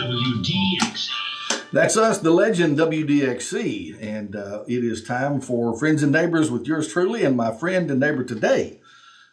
WDXE. That's us, the legend WDXE, and it is time for Friends and Neighbors with yours truly, and my friend and neighbor today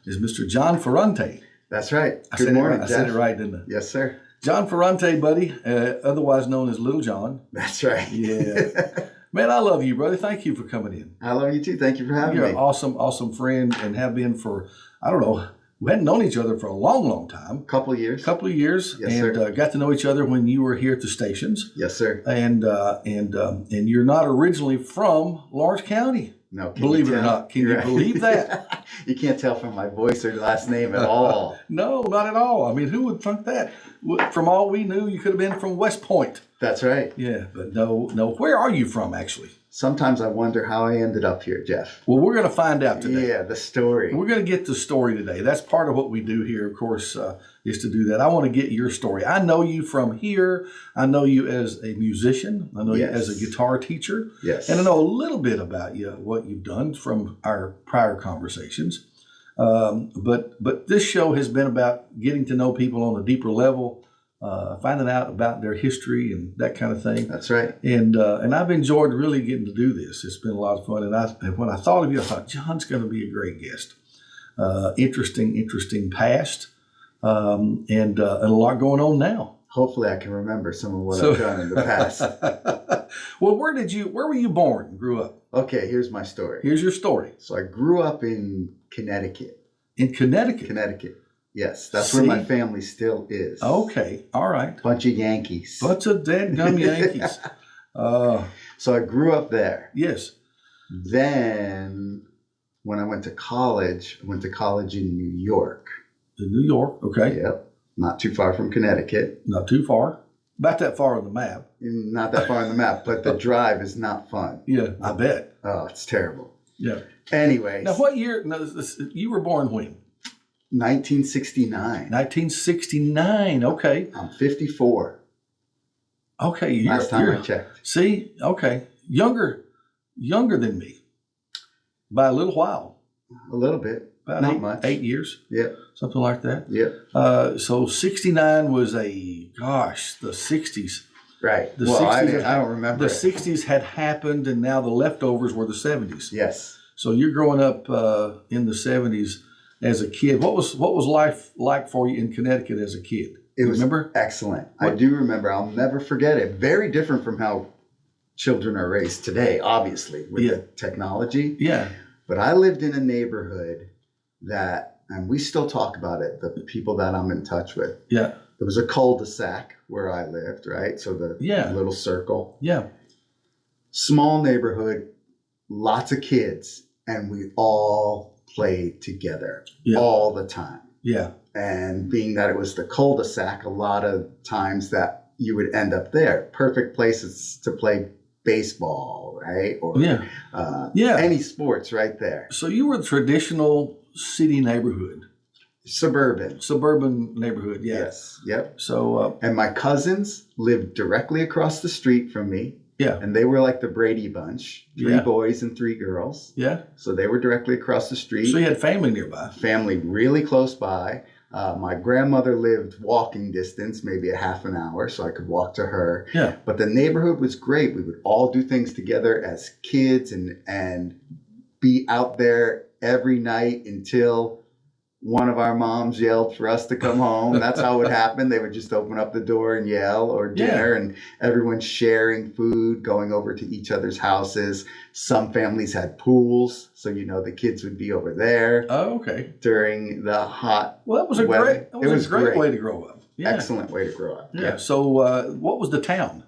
is Mr. John Ferrante. That's right. Good morning, Jeff. I said it right, didn't I? Yes, sir. John Ferrante, buddy, otherwise known as Little John. That's right. Yeah. Man, I love you, brother. Thank you for coming in. I love you too. Thank you for having me. You're an awesome friend and have been for, I don't know, we hadn't known each other for a long time. Couple of years. Yes, and sir. Got to know each other when you were here at the stations. Yes, sir. And you're not originally from Lawrence County. No, believe it or not. Can you believe that? You can't tell from my voice or last name at all. No, not at all. I mean, who would think that? From all we knew, you could have been from West Point. That's right. Yeah, but no. Where are you from, actually? Sometimes I wonder how I ended up here, Jeff. Well, we're going to find out today. Yeah, the story. We're going to get the story today. That's part of what we do here, of course, is to do that. I want to get your story. I know you from here. I know you as a musician. I know you as a guitar teacher. Yes. And I know a little bit about you, what you've done from our prior conversations. But this show has been about getting to know people on a deeper level, finding out about their history and that kind of thing. That's right. And I've enjoyed really getting to do this. It's been a lot of fun. And when I thought of you, I thought, John's going to be a great guest. Interesting past, and a lot going on now. Hopefully I can remember some of what I've done in the past. Well, where were you born and grew up? Okay, here's my story. Here's your story. So I grew up in Connecticut. In Connecticut? Connecticut. Yes, that's where my family still is. Okay, all right. Bunch of Yankees. Bunch of dadgum Yankees. So I grew up there. Yes. Then when I went to college in New York. In New York, okay. Yep. Not too far from Connecticut. Not too far. About that far on the map. Not that far on the map, but the drive is not fun. Yeah, I bet. Oh, it's terrible. Yeah. Anyways. Now, what year? No, you were born when? 1969. 1969. Okay. I'm 54. Okay. Last time I checked. See? Okay. Younger than me by a little while. A little bit. About not much. 8 years. Yeah. Something like that. Yeah. So 69 was the 60s. Right. The well, 60s I don't remember. The 60s had happened, and now the leftovers were the 70s. Yes. So you're growing up in the 70s as a kid. What was life like for you in Connecticut as a kid? Remember? Excellent. I do remember. I'll never forget it. Very different from how children are raised today, obviously, with the technology. Yeah. But I lived in a neighborhood that, and we still talk about it, the people that I'm in touch with. Yeah. There was a cul-de-sac where I lived, right? So the little circle. Yeah. Small neighborhood, lots of kids, and we all played together all the time. Yeah. And being that it was the cul-de-sac, a lot of times that you would end up there. Perfect places to play baseball, right? Or any sports right there. So you were a traditional city neighborhood. Suburban neighborhood, yeah. Yes, yep. So and my cousins lived directly across the street from me. Yeah. And they were like the Brady Bunch, 3 boys and 3 girls. Yeah. So they were directly across the street. So you had family nearby. Family really close by. My grandmother lived walking distance, maybe a half an hour, so I could walk to her. Yeah. But the neighborhood was great. We would all do things together as kids and be out there every night until one of our moms yelled for us to come home. That's how it would happen. They would just open up the door and yell, or dinner, and everyone sharing food, going over to each other's houses. Some families had pools, so the kids would be over there. Oh, okay. During the hot Well, that was a weather. great way to grow up. Yeah. Excellent way to grow up. Yeah. So what was the town?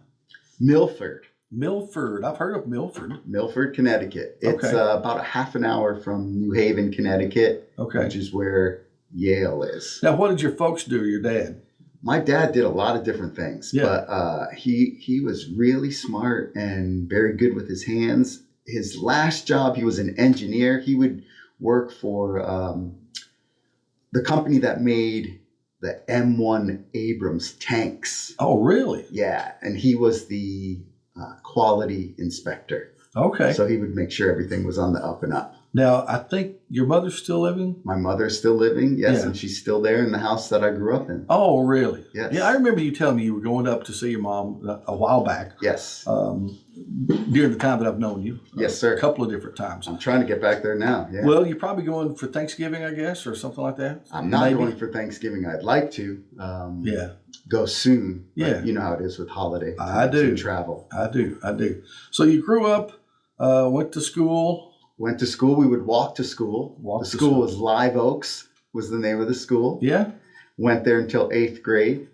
Milford. I've heard of Milford. Milford, Connecticut. It's about a half an hour from New Haven, Connecticut, which is where Yale is. Now, what did your folks do, your dad? My dad did a lot of different things, but he was really smart and very good with his hands. His last job, he was an engineer. He would work for the company that made the M1 Abrams tanks. Oh, really? Yeah, and he was the quality inspector. Okay. So he would make sure everything was on the up and up. Now, I think your mother's still living? My mother's still living, yes, Yeah. and she's still there in the house that I grew up in. Oh, really? Yes. Yeah, I remember you telling me you were going up to see your mom a while back. Yes. During the time that I've known you. Yes, sir. A couple of different times. I'm trying to get back there now. Yeah. Well, you're probably going for Thanksgiving, I guess, or something like that. I'm not Maybe? going for Thanksgiving. I'd like to. Yeah. Go soon. Yeah. But you know how it is with holiday. I do. And travel. I do. So you grew up, went to school. Went to school. We would walk to school. Walk the to school school. was Live Oaks, was the name of the school. Yeah. Went there until 8th grade.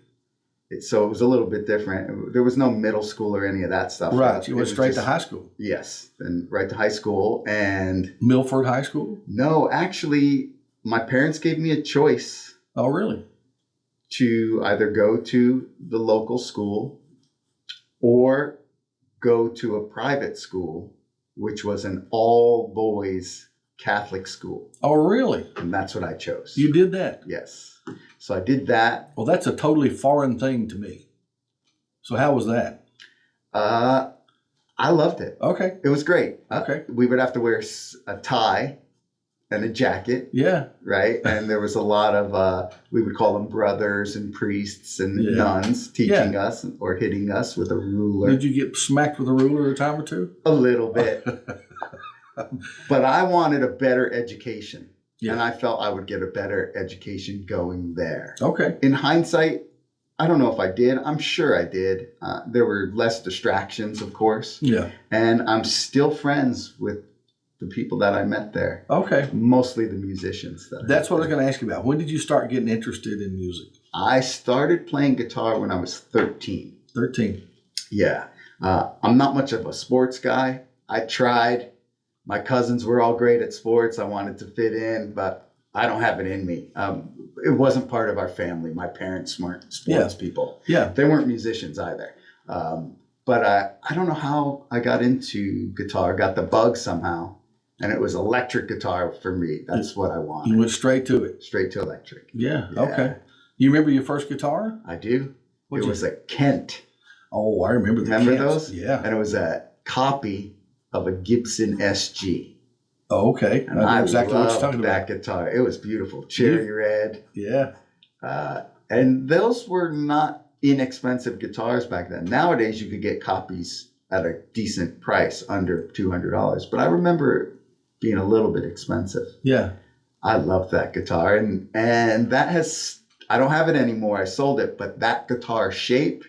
So it was a little bit different. There was no middle school or any of that stuff. Right. You It went was straight just- to high school. Yes. Then right to high school. And Milford High School? no, actually, my parents gave me a choice Oh, really? to either go to the local school or go to a private school, which was an all boys Catholic school. Oh, really? And that's what I chose. You did that? Yes. So I did that. Well, that's a totally foreign thing to me. So how was that? I loved it. Okay. It was great. Okay. We would have to wear a tie and a jacket, Yeah. right? And there was a lot of, we would call them brothers and priests and Yeah. nuns teaching us or hitting us with a ruler. Did you get smacked with a ruler a time or two? A little bit. But I wanted a better education. Yeah. And I felt I would get a better education going there. Okay. In hindsight, I don't know if I did. I'm sure I did. There were less distractions, of course. Yeah. And I'm still friends with the people that I met there. Okay. Mostly the musicians. That's what I was going to ask you about. When did you start getting interested in music? I started playing guitar when I was 13. 13. Yeah. I'm not much of a sports guy. I tried. My cousins were all great at sports. I wanted to fit in, but I don't have it in me. It wasn't part of our family. My parents weren't sports people. Yeah. They weren't musicians either. But I don't know how I got into guitar, got the bug somehow. And it was electric guitar for me. That's what I wanted. You went straight to it. Straight to electric. Yeah. Yeah. Okay. You remember your first guitar? I do. What'd It you- was a Kent. Oh, I remember the Remember Kents. those? Yeah. And it was a copy of a Gibson SG. Oh, okay. And I I know exactly what you're loved talking that about. guitar. It was beautiful. Cherry red. Yeah. And those were not inexpensive guitars back then. Nowadays, you could get copies at a decent price, under $200. But I remember it being a little bit expensive. Yeah. I loved that guitar. And that has, I don't have it anymore. I sold it. But that guitar shape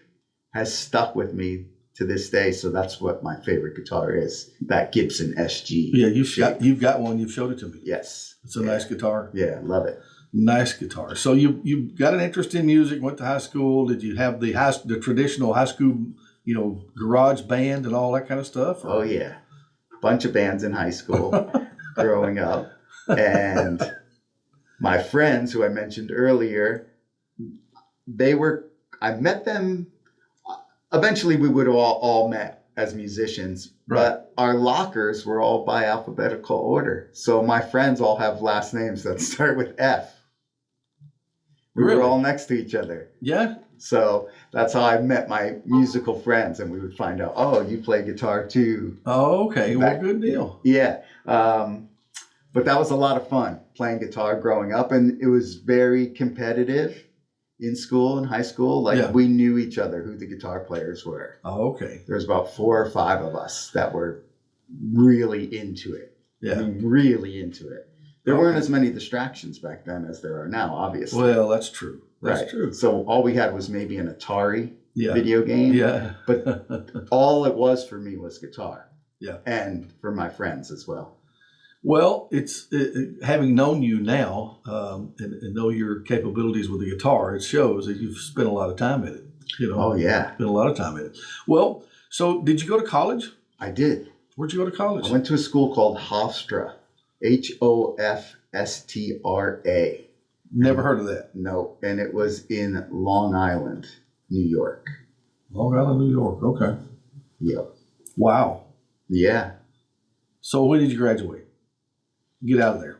has stuck with me to this day. So that's what my favorite guitar is, that Gibson SG. Yeah. shape. You've got one. You've showed it to me. Yes. It's a nice guitar. Yeah, love it. Nice guitar. So you got an interest in music, went to high school. Did you have the traditional high school, garage band and all that kind of stuff? Or? Oh, yeah. Bunch of bands in high school growing up. And my friends, who I mentioned earlier, I met them. Eventually, we would have all met as musicians, but our lockers were all by alphabetical order. So my friends all have last names that start with F. We Really? were all next to each other. Yeah. So that's how I met my musical friends, and we would find out, oh, you play guitar too. Oh, okay. Well, good deal. Yeah. But that was a lot of fun, playing guitar growing up, and it was very competitive in school and high school. Like we knew each other, who the guitar players were. Oh, okay. There was about 4 or 5 of us that were really into it. Yeah. I mean, really into it. There weren't as many distractions back then as there are now, obviously. Well, that's true. That's right. true. So all we had was maybe an Atari Yeah. video game. Yeah. But all it was for me was guitar. Yeah. And for my friends as well. Well, it's having known you now and know your capabilities with the guitar, it shows that you've spent a lot of time in it. Oh, yeah. Spent a lot of time in it. Well, so did you go to college? I did. Where'd you go to college? I went to a school called Hofstra. Hofstra. Never heard of that. No, and it was in Long Island, New York. Long Island, New York. Okay. Yep. Wow. Yeah. So when did you graduate? Get out of there.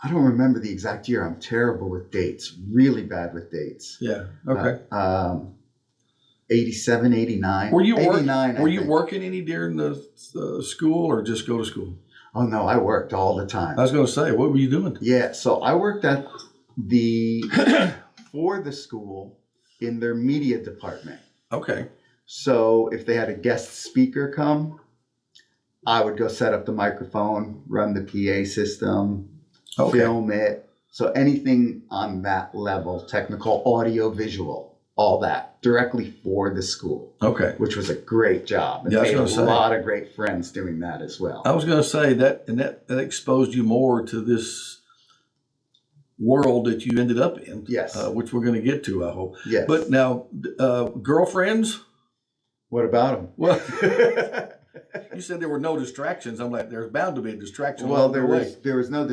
I don't remember the exact year. I'm terrible with dates. Really bad with dates. Yeah. Okay. 87, 89. Were you 89, working any during the school or just go to school? Oh no, I worked all the time. I was going to say, what were you doing? Yeah, so I worked at for the school in their media department. Okay. So if they had a guest speaker come, I would go set up the microphone, run the PA system, film it. So anything on that level, technical, audio, visual, all that directly for the school. Okay. Which was a great job. And Yeah, made a lot of great friends doing that as well. I was going to say that exposed you more to this world that you ended up in. Yes. Which we're going to get to, I hope. Yes. But now, girlfriends? What about them? Well, you said there were no distractions. I'm like, there's bound to be a distraction. Well, there was no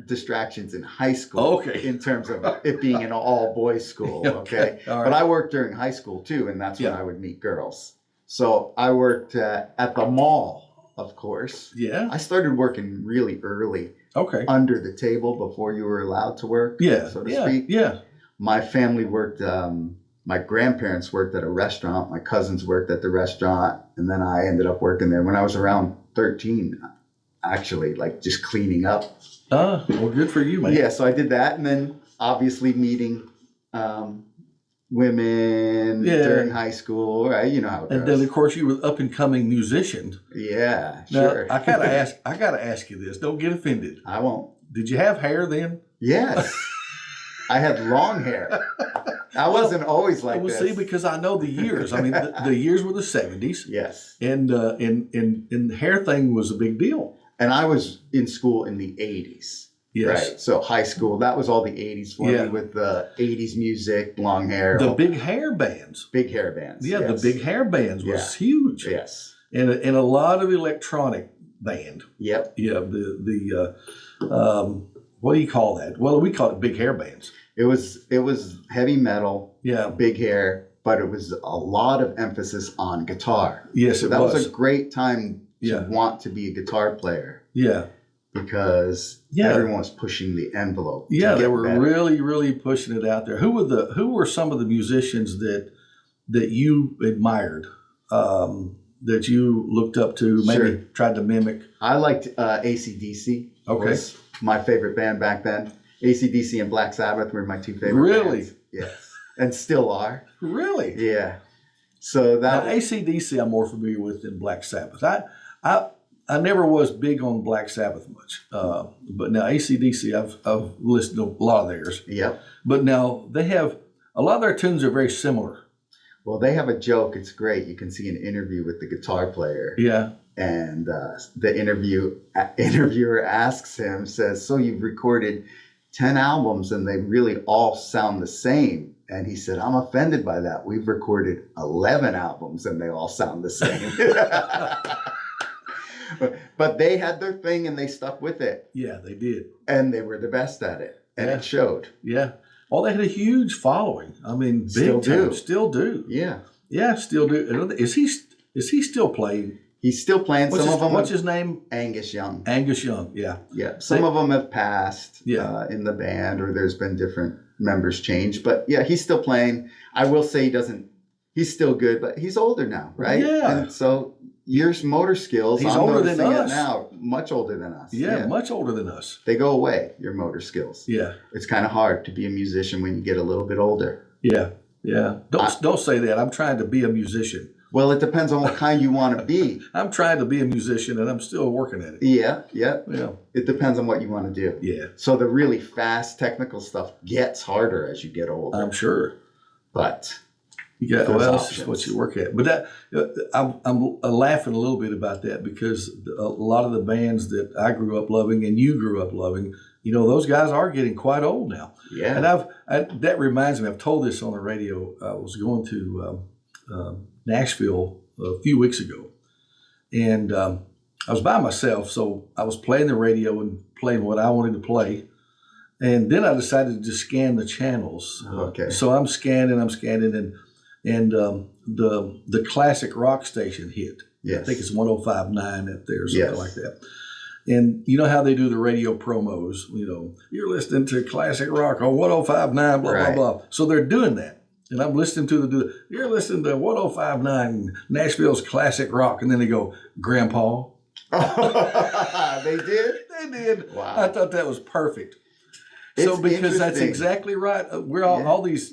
distractions in high school. Okay. In terms of it being an all boys school. Okay. All right. But I worked during high school too, and that's when I would meet girls. So I worked at the mall, of course. Yeah. I started working really early. Okay. Under the table before you were allowed to work. Yeah. So to speak. Yeah. My family worked. My grandparents worked at a restaurant. My cousins worked at the restaurant, and then I ended up working there when I was around 13. Actually, like just cleaning up. Well, good for you, man. Yeah, so I did that, and then obviously meeting women during high school, right? You know how it goes. And then, of course, you were up and coming musician. Yeah, Now, sure. I gotta ask you this. Don't get offended. I won't. Did you have hair then? Yes, I had long hair. I wasn't always like this. See, because I know the years. I mean, the years were the 70s. Yes. And the hair thing was a big deal. And I was in school in the 80s. Yes. Right. So high school, that was all the 80s for me with the 80s music, long hair. The big hair bands. Big hair bands. Yeah, yes. the big hair bands was huge. Yes. And a lot of electronic band. Yep. Yeah, what do you call that? Well, we call it big hair bands. It was heavy metal, big hair, but it was a lot of emphasis on guitar. Yes, so that was a great time to want to be a guitar player. Yeah. Because everyone was pushing the envelope. Yeah, they were really, really pushing it out there. Who were some of the musicians that you admired, that you looked up to, maybe tried to mimic? I liked AC/DC. Okay. Was my favorite band back then. AC/DC and Black Sabbath were my two favorite bands. Yes. And still are. Really? Yeah. So that AC/DC I'm more familiar with than Black Sabbath. I never was big on Black Sabbath much, but now AC/DC I've listened to a lot of theirs. Yep. But now they have a lot of their tunes are very similar. Well, they have a joke. It's great. You can see an interview with the guitar player. Yeah. And the interviewer asks him, says, "So you've recorded 10 albums and they really all sound the same." And he said, "I'm offended by that. We've recorded 11 albums and they all sound the same." But they had their thing and they stuck with it. Yeah, they did. And they were the best at it. And it showed. Yeah. Well, they had a huge following. I mean, big time. Still do. Yeah. Yeah, still do. Is he still playing? He's still playing. What's his name? Angus Young. Angus Young, yeah. Yeah. Some of them have passed in the band, or there's been different members change. But yeah, he's still playing. I will say he's still good, but he's older now, right? Yeah. And so years motor skills. He's older than us. Now, much older than us. Yeah, much older than us. They go away, your motor skills. Yeah. It's kind of hard to be a musician when you get a little bit older. Yeah. Yeah. Don't say that. I'm trying to be a musician. Well, it depends on what kind you want to be. I'm trying to be a musician, and I'm still working at it. Yeah. It depends on what you want to do. Yeah. So the really fast technical stuff gets harder as you get older. I'm sure. But that's what you work at. But I'm laughing a little bit about that because a lot of the bands that I grew up loving and you grew up loving, those guys are getting quite old now. Yeah. And that reminds me, I've told this on the radio. I was going to Nashville a few weeks ago, and I was by myself, so I was playing the radio and playing what I wanted to play, and then I decided to just scan the channels. Okay. So I'm scanning, and the classic rock station hit. Yes. I think it's 105.9 up there or something yes. like that. And you know how they do the radio promos, you're listening to classic rock on 105.9, blah, right. blah, blah. So they're doing that. And I'm listening to you're listening to 105.9 Nashville's classic rock. And then they go, Grandpa, They did? They did. Wow. I thought that was perfect. It's So because that's interesting. exactly right. We're all these,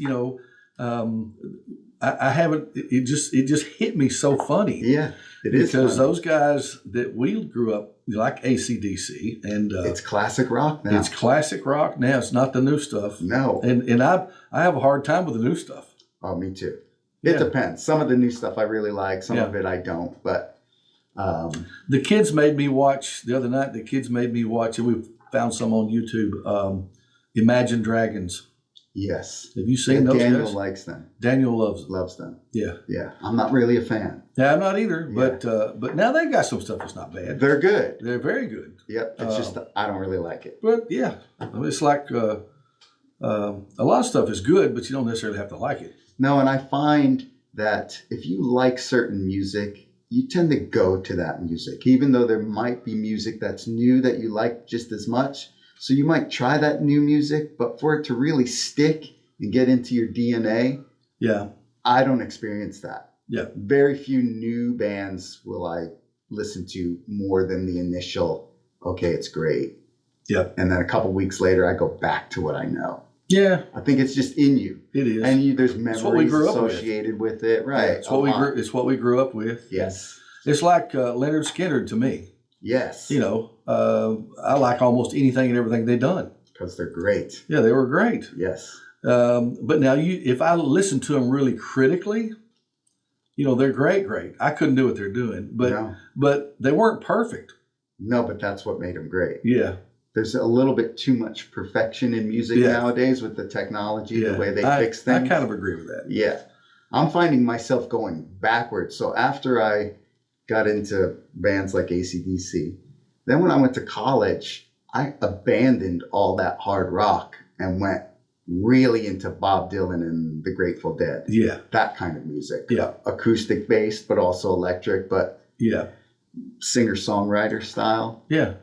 I haven't. It just hit me so funny. Yeah, it is because funny. those guys that we grew up like AC/DC and It's classic rock now. it's classic rock now. It's not the new stuff. No. And I have a hard time with the new stuff. Oh, me too. It Yeah. depends. Some of the new stuff I really like. Some Yeah. of it I don't. But The kids made me watch the other night. The kids made me watch, and we found some on YouTube. Imagine Dragons. yes. Have you seen those Daniel guys? likes them. Daniel loves them. Loves them. Yeah. Yeah. I'm not really a fan. Yeah, I'm not either. Yeah. But now they got some stuff that's not bad. They're good. They're very good. Yep. It's just I don't really like it. But yeah, it's like a lot of stuff is good, but you don't necessarily have to like it. No, and I find that if you like certain music, you tend to go to that music, even though there might be music that's new that you like just as much. So you might try that new music, but for it to really stick and get into your DNA, Yeah. I don't experience that. Yeah. Very few new bands will I listen to more than the initial, okay, it's great. Yeah. And then a couple weeks later, I go back to what I know. Yeah, I think it's just in you. it is. And there's what we memories grew up with. associated with it. Right. It's what it's what we grew up with. Yes. It's like Leonard Skinner to me. Yes. I like almost anything and everything they've done. Because they're great. Yeah, they were great. Yes. But now if I listen to them really critically, they're great. I couldn't do what they're doing, but they weren't perfect. No, but that's what made them great. Yeah. There's a little bit too much perfection in music Yeah. nowadays with the technology, Yeah. the way they I fix things. kind of agree with that. Yeah. I'm finding myself going backwards. So after I got into bands like AC/DC, then when I went to college, I abandoned all that hard rock and went really into Bob Dylan and the Grateful Dead. Yeah. That kind of music. Yeah. Acoustic based, but also electric, but Yeah. singer-songwriter style. Yeah.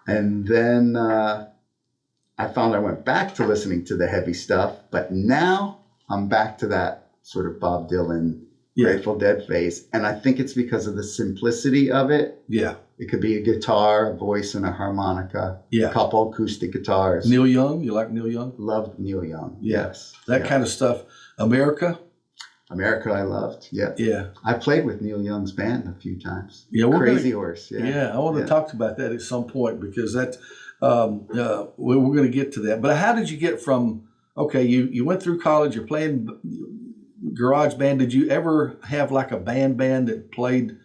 And then I found I went back to listening to the heavy stuff, but now I'm back to that sort of Bob Dylan, Yeah. Grateful Dead phase. And I think it's because of the simplicity of it. Yeah. It could be a guitar, a voice, and a harmonica. Yeah. A couple acoustic guitars. Neil Young. You like Neil Young? Loved Neil Young. Yeah. Yes. That Yeah. kind of stuff. America. America I loved. Yeah. Yeah. I played with Neil Young's band a few times. Yeah. We're Crazy gonna, Horse. Yeah. Yeah. I want to talk about that at some point because we're going to get to that. But how did you get from, okay, you went through college, you're playing garage band. Did you ever have like a band that played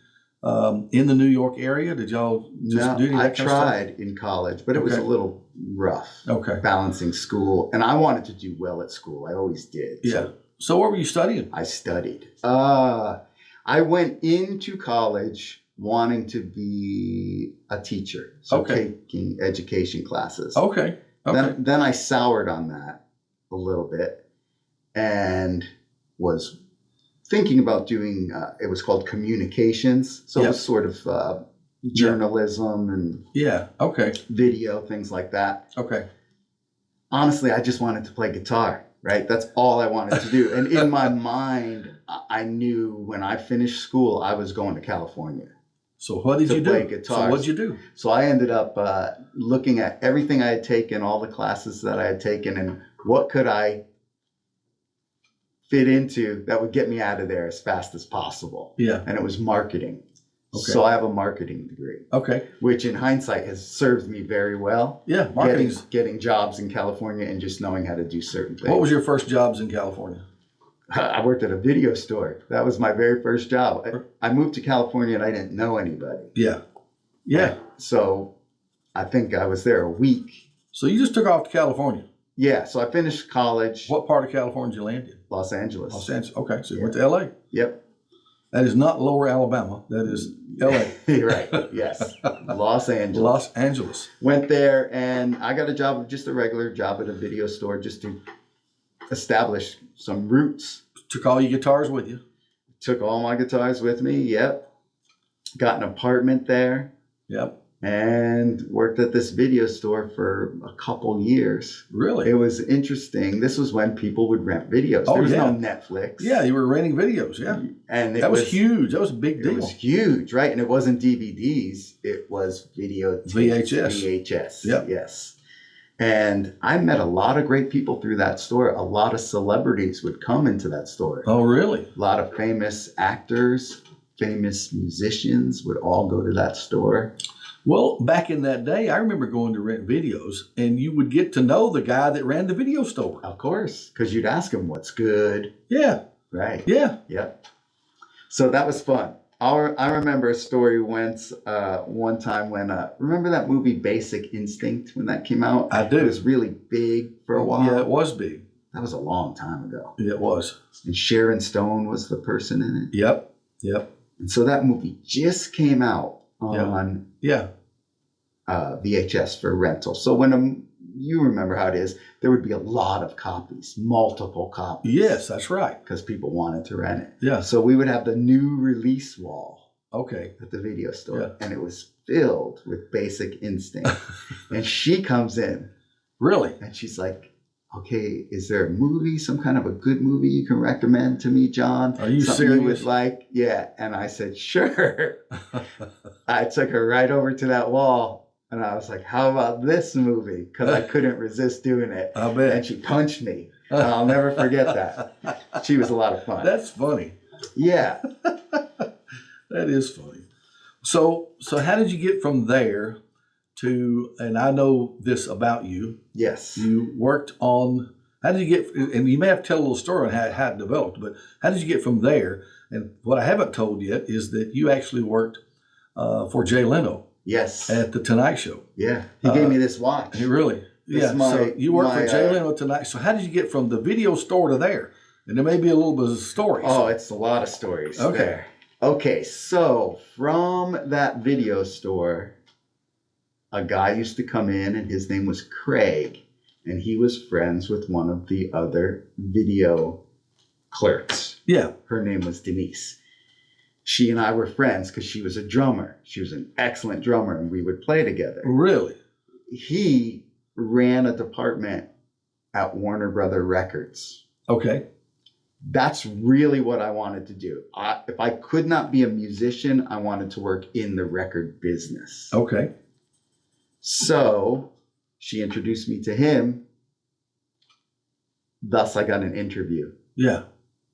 in the New York area? Did y'all just do any of I that kind of stuff? tried in college, but it was Okay. a little rough. Okay. Balancing school, and I wanted to do well at school. I always did. Yeah. So what were you studying? I studied. I went into college wanting to be a teacher, so Okay. taking education classes. Okay. Okay. Then I soured on that a little bit, and was thinking about doing. It was called communications, so it was sort of journalism and Yeah. Okay. video, things like that. Okay. Honestly, I just wanted to play guitar, right? That's all I wanted to do. And in my mind, I knew when I finished school, I was going to California. So what did To you do? play So guitars. what'd you do? So I ended up looking at everything I had taken, all the classes that I had taken, and what could I fit into that would get me out of there as fast as possible. Yeah. And it was marketing. Okay. So I have a marketing degree, Okay. which in hindsight has served me very well. Yeah. Marketing's. Getting jobs in California and just knowing how to do certain things. What was your first jobs in California? I worked at a video store. That was my very first job. I moved to California and I didn't know anybody. Yeah. Yeah. So I think I was there a week. So you just took off to California. Yeah. So I finished college. What part of California did you land in? Los Angeles. Los Angeles. Okay. So you Yeah. went to LA. Yep. That is not Lower Alabama. That is LA. You're right. Yes. Los Angeles. Los Angeles. Went there and I got a job, just a regular job at a video store just to establish some roots. Took all your guitars with you. Took all my guitars with me. Yep. Got an apartment there. Yep. and worked at this video store for a couple years. Really? It was interesting. This was when people would rent videos. Oh, There was yeah. no Netflix. Yeah, you were renting videos. Yeah. And That was huge. That was a big It deal. was huge, right? And it wasn't DVDs. It was video VHS. VHS. Yep. Yes. And I met a lot of great people through that store. A lot of celebrities would come into that store. Oh, really? A lot of famous actors, famous musicians would all go to that store. Well, back in that day, I remember going to rent videos, and you would get to know the guy that ran the video store. Of course, because you'd ask him what's good. Yeah. Right. Yeah. Yep. So that was fun. I remember a story once, one time when, remember that movie Basic Instinct when that came out? I do. It was really big for a while. Yeah, it was big. That was a long time ago. Yeah, it was. And Sharon Stone was the person in it. Yep. Yep. And so that movie just came out on Yeah. VHS for rental. So when you remember how it is, there would be a lot of copies, multiple copies. Yes, that's right. Because people wanted to rent it. Yeah. So we would have the new release wall Okay. at the video store, Yeah. and it was filled with Basic Instinct. And she comes in Really? and she's like, okay, is there a movie, some kind of a good movie you can recommend to me, John? Are you Something you serious? would like? Yeah. And I said, sure. I took her right over to that wall and I was like, how about this movie? Because I couldn't resist doing it. I bet. And she punched me. I'll never forget that. She was a lot of fun. That's funny. Yeah. That is funny. So how did you get from there to, and I know this about you, Yes. you worked on, how did you get, and you may have to tell a little story on how it developed, but how did you get from there? And what I haven't told yet is that you actually worked for Jay Leno Yes. at the Tonight Show. Yeah. He gave me this watch. He really? This Yeah. is my- So you worked my, for Jay Leno Tonight. So how did you get from the video store to there? And there may be a little bit of stories. Oh, it's a lot of stories. Okay. There. Okay. So from that video store, a guy used to come in and his name was Craig. And he was friends with one of the other video clerks. Yeah. Her name was Denise. She and I were friends because she was a drummer. She was an excellent drummer and we would play together. Really? He ran a department at Warner Brother Records. Okay. That's really what I wanted to do. If I could not be a musician, I wanted to work in the record business. Okay. So she introduced me to him. Thus, I got an interview Yeah.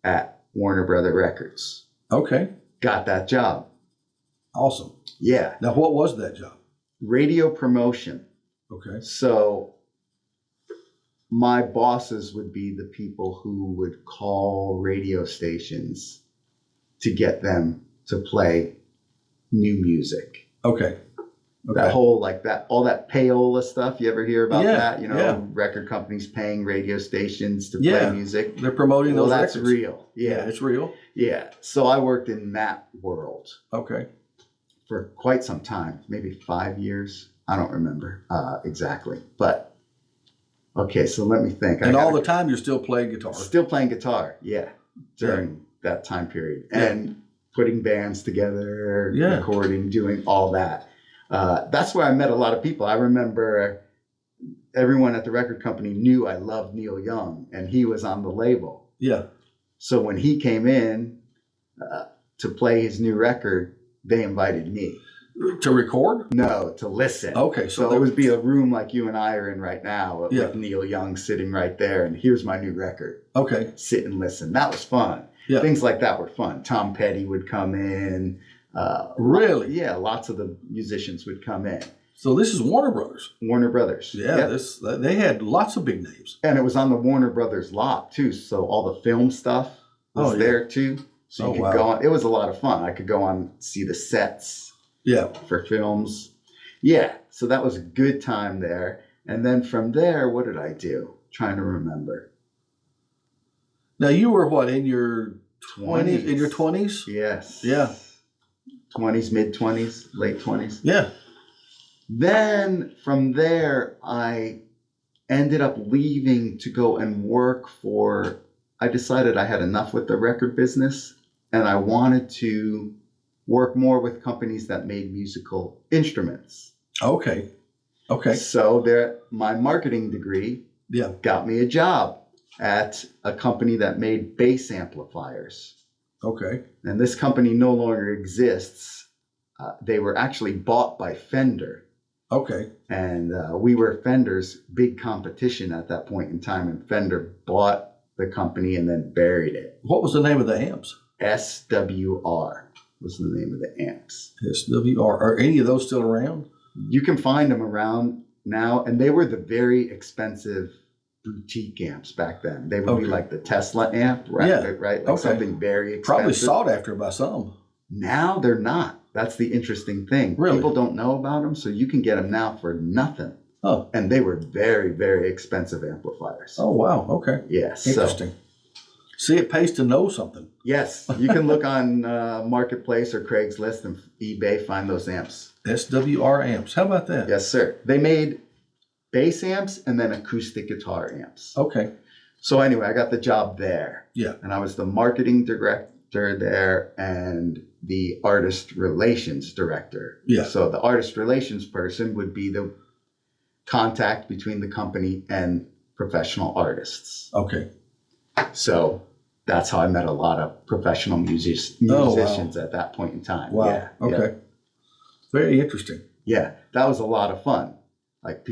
at Warner Brother Records. Okay. Got that job. Awesome. Yeah. Now, what was that job? Radio promotion. Okay. So my bosses would be the people who would call radio stations to get them to play new music. Okay. Okay. That whole all that payola stuff. You ever hear about Yeah, that? You know, yeah. record companies paying radio stations to Yeah. play music. They're promoting Well, those that's records. real. Yeah, Yeah. it's real. Yeah. So I worked in that world Okay. for quite some time, maybe 5 years. I don't remember exactly. But okay, so let me think. And all the time you're still playing guitar. Still playing guitar, yeah, during that time period. Yeah. And putting bands together, Yeah. recording, doing all that. That's where I met a lot of people. I remember everyone at the record company knew I loved Neil Young, and he was on the label. Yeah. So when he came in to play his new record, they invited me. To record? No, to listen. Okay. So there would be a room like you and I are in right now Yeah. with Neil Young sitting right there, and here's my new record. Okay. Sit and listen. That was fun. Yeah. Things like that were fun. Tom Petty would come in. Really? Yeah, lots of the musicians would come in. So this is Warner Brothers. Warner Brothers. Yeah. Yep. They had lots of big names. And it was on the Warner Brothers lot too. So all the film stuff was Oh, yeah. there too. So you Oh, could wow. go on. It was a lot of fun. I could go on, see the sets Yeah. for films. Yeah. So that was a good time there. And then from there, what did I do? Trying to remember. Now you were what, in your 20s? In your 20s? Yes. Yeah. 20s, mid 20s, late 20s. Yeah. Then from there, I ended up leaving to go and work for, I decided I had enough with the record business and I wanted to work more with companies that made musical instruments. Okay. Okay. So there, my marketing degree Yeah. got me a job at a company that made bass amplifiers. Okay. And this company no longer exists. They were actually bought by Fender. Okay. And we were Fender's big competition at that point in time. And Fender bought the company and then buried it. What was the name of the amps? SWR was the name of the amps. SWR. Are any of those still around? You can find them around now. And they were the very expensive boutique amps back then. They would be like the Tesla amp, right? Yeah. Right? Like something very expensive. Probably sought after by some. Now they're not. That's the interesting thing. Really? People don't know about them, so you can get them now for nothing. Oh. And they were very, very expensive amplifiers. Oh, wow. Okay. Yes. Interesting. See, it pays to know something. Yes. You can look on Marketplace or Craigslist and eBay, find those amps. SWR amps. How about that? Yes, sir. They made bass amps and then acoustic guitar amps. Okay. So anyway, I got the job there. Yeah. And I was the marketing director there and the artist relations director. Yeah. So the artist relations person would be the contact between the company and professional artists. Okay. So that's how I met a lot of professional musicians at that point in time. Wow. Yeah. Okay. Yeah. Very interesting. Yeah. That was a lot of fun. Like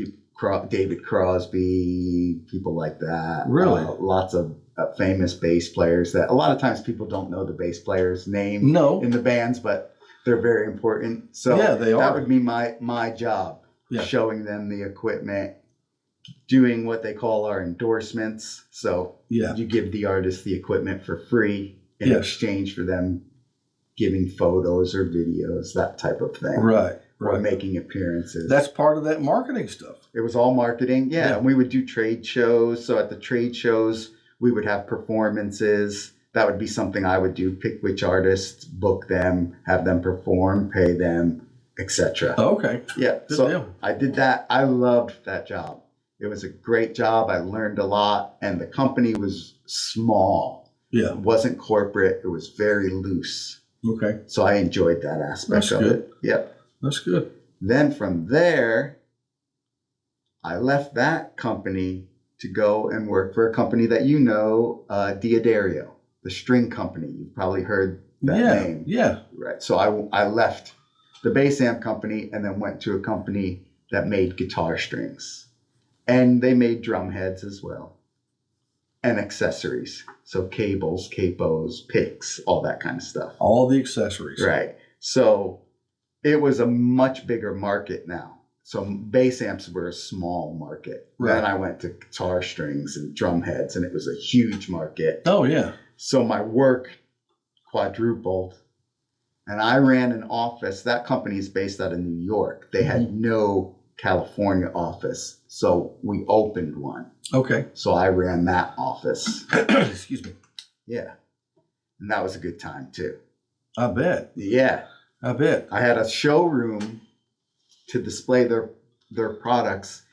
David Crosby, people like that. Really? Lots of famous bass players that a lot of times people don't know the bass player's name in the bands, but they're very important. So yeah, they are. That would be my job, showing them the equipment, doing what they call our endorsements. So you give the artist the equipment for free in exchange for them giving photos or videos, that type of thing. Right. Or making appearances. That's part of that marketing stuff. It was all marketing. Yeah. And we would do trade shows. So at the trade shows, we would have performances. That would be something I would do. Pick which artists, book them, have them perform, pay them, etc. Okay. Yeah. Good deal. I did that. I loved that job. It was a great job. I learned a lot. And the company was small. Yeah. It wasn't corporate. It was very loose. Okay. So I enjoyed that aspect of it. Yep. That's good. Then from there, I left that company to go and work for a company that you know, Diodario, the string company. You've probably heard that name. Yeah. Right. So I left the bass amp company and then went to a company that made guitar strings. And they made drum heads as well. And accessories. So cables, capos, picks, all that kind of stuff. All the accessories. Right. So it was a much bigger market now. So bass amps were a small market. Right. Then I went to guitar strings and drum heads, and it was a huge market. Oh, yeah. So my work quadrupled. And I ran an office. That company is based out of New York. They had no California office. So we opened one. Okay. So I ran that office. Excuse me. Yeah. And that was a good time, too. I bet. Yeah. I bet. I had a showroom to display their products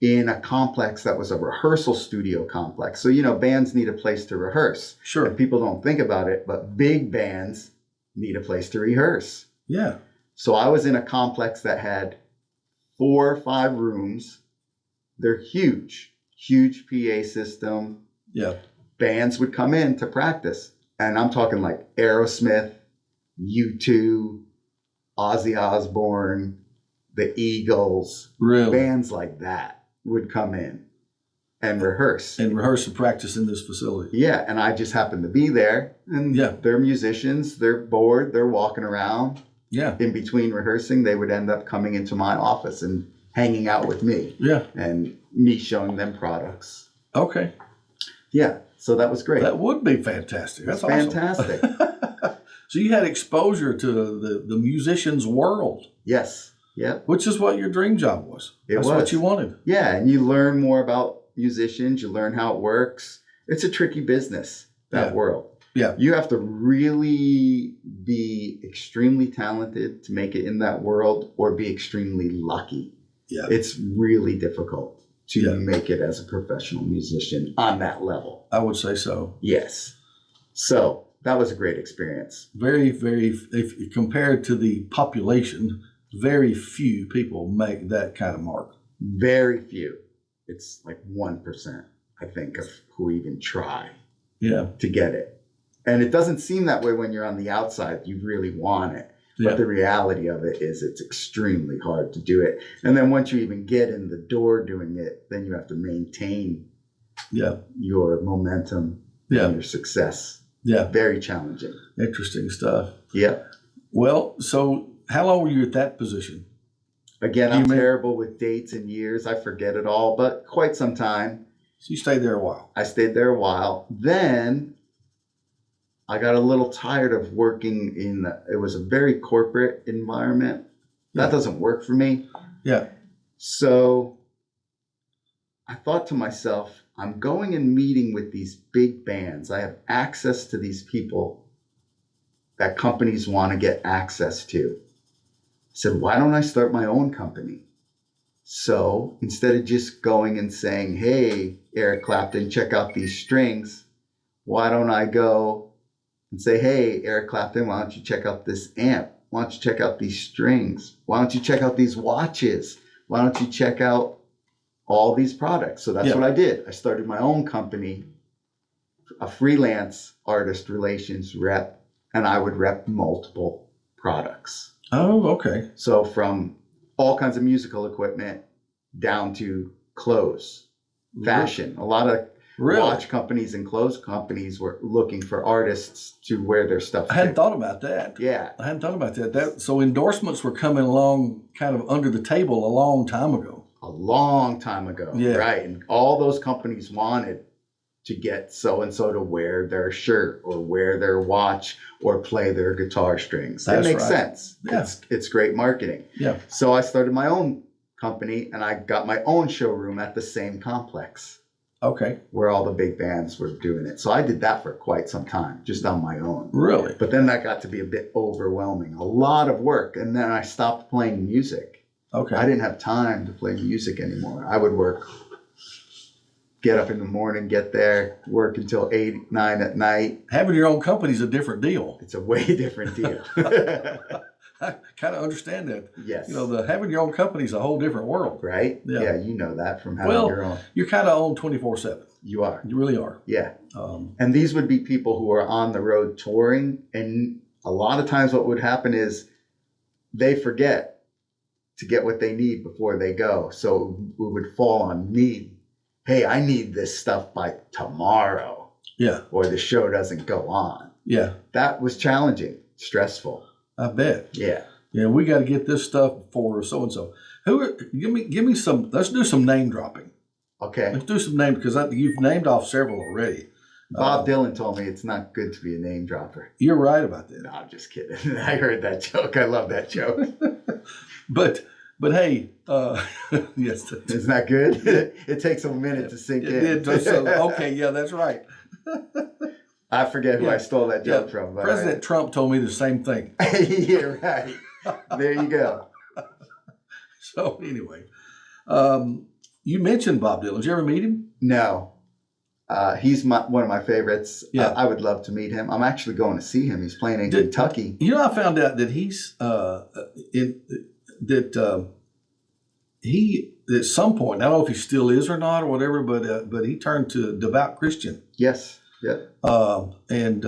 in a complex that was a rehearsal studio complex. So, bands need a place to rehearse. Sure. And people don't think about it, but big bands need a place to rehearse. Yeah. So I was in a complex that had 4 or 5 rooms. They're huge PA system. Yeah. Bands would come in to practice. And I'm talking like Aerosmith, U2, Ozzy Osbourne, the Eagles, really? Bands like that would come in and rehearse. And rehearse and practice in this facility. Yeah, and I just happened to be there. And they're musicians, they're bored, they're walking around. Yeah. In between rehearsing, they would end up coming into my office and hanging out with me. Yeah. And me showing them products. Okay. Yeah, so that was great. That would be fantastic. That's awesome. Fantastic. So you had exposure to the musician's world. Yes. Yeah. Which is what your dream job was. That's what you wanted. Yeah. And you learn more about musicians. You learn how it works. It's a tricky business, that world. Yeah. You have to really be extremely talented to make it in that world or be extremely lucky. Yeah. It's really difficult to make it as a professional musician on that level. I would say so. Yes. So that was a great experience. Very, very, if compared to the population, very few people make that kind of mark. Very few. It's like 1%, I think, of who even try to get it. And it doesn't seem that way when you're on the outside. You really want it. But the reality of it is it's extremely hard to do it. And then once you even get in the door doing it, then you have to maintain your momentum and your success. Yeah. Very challenging. Interesting stuff. Yeah. Well, so how long were you at that position? Again, I'm terrible with dates and years. I forget it all, but quite some time. So you stayed there a while. I stayed there a while. Then I got a little tired of working it was a very corporate environment. That doesn't work for me. Yeah. So I thought to myself, I'm going and meeting with these big bands. I have access to these people that companies want to get access to. I said, why don't I start my own company? So instead of just going and saying, hey, Eric Clapton, check out these strings, why don't I go and say, hey, Eric Clapton, why don't you check out this amp? Why don't you check out these strings? Why don't you check out these watches? Why don't you check out all these products? So that's what I did. I started my own company, a freelance artist relations rep, and I would rep multiple products. Oh, okay. So from all kinds of musical equipment down to clothes, fashion. A lot of watch companies and clothes companies were looking for artists to wear their stuff. I hadn't thought about that. Yeah. I hadn't thought about that. So endorsements were coming along kind of under the table a long time ago. A long time ago. Yeah. Right. And all those companies wanted to get so-and-so to wear their shirt or wear their watch or play their guitar strings. That makes sense. Yeah. It's great marketing. Yeah. So I started my own company and I got my own showroom at the same complex. Okay. Where all the big bands were doing it. So I did that for quite some time, just on my own. Really? But then that got to be a bit overwhelming. A lot of work. And then I stopped playing music. Okay. I didn't have time to play music anymore. I would work, get up in the morning, get there, work until 8, 9 at night. Having your own company is a different deal. It's a way different deal. I kind of understand that. Yes. You know, having your own company is a whole different world. Right? Yeah, you know that from having your own. You're kind of on 24/7. You are. You really are. Yeah. And these would be people who are on the road touring. And a lot of times what would happen is they forget to get what they need before they go. So it would fall on me. Hey, I need this stuff by tomorrow. Yeah. Or the show doesn't go on. Yeah. That was challenging, stressful. I bet. Yeah. Yeah, we got to get this stuff for so and so. Give me some. Let's do some name dropping. Okay. Let's do some names because you've named off several already. Bob Dylan told me it's not good to be a name dropper. You're right about that. No, I'm just kidding. I heard that joke. I love that joke. But hey, yes, it's not good. It takes a minute to sink in. Okay, yeah, that's right. I forget who I stole that joke from. But President Trump told me the same thing. Yeah, right. There you go. So anyway, you mentioned Bob Dylan. Did you ever meet him? No. He's one of my favorites. Yeah. I would love to meet him. I'm actually going to see him. He's playing in Kentucky. You know, I found out that he's he at some point, I don't know if he still is or not or whatever, but he turned to a devout Christian. Yes. Yeah. And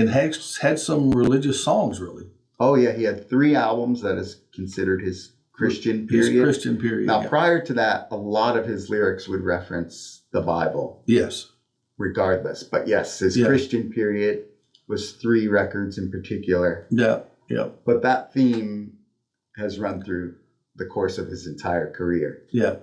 had some religious songs, really. Oh yeah, he had 3 albums that is considered his Christian period. His Christian period. Now, prior to that, a lot of his lyrics would reference the Bible. Yes. Regardless, but yes, his Christian period was 3 records in particular. Yeah. Yeah. But that theme has run through the course of his entire career. Yeah.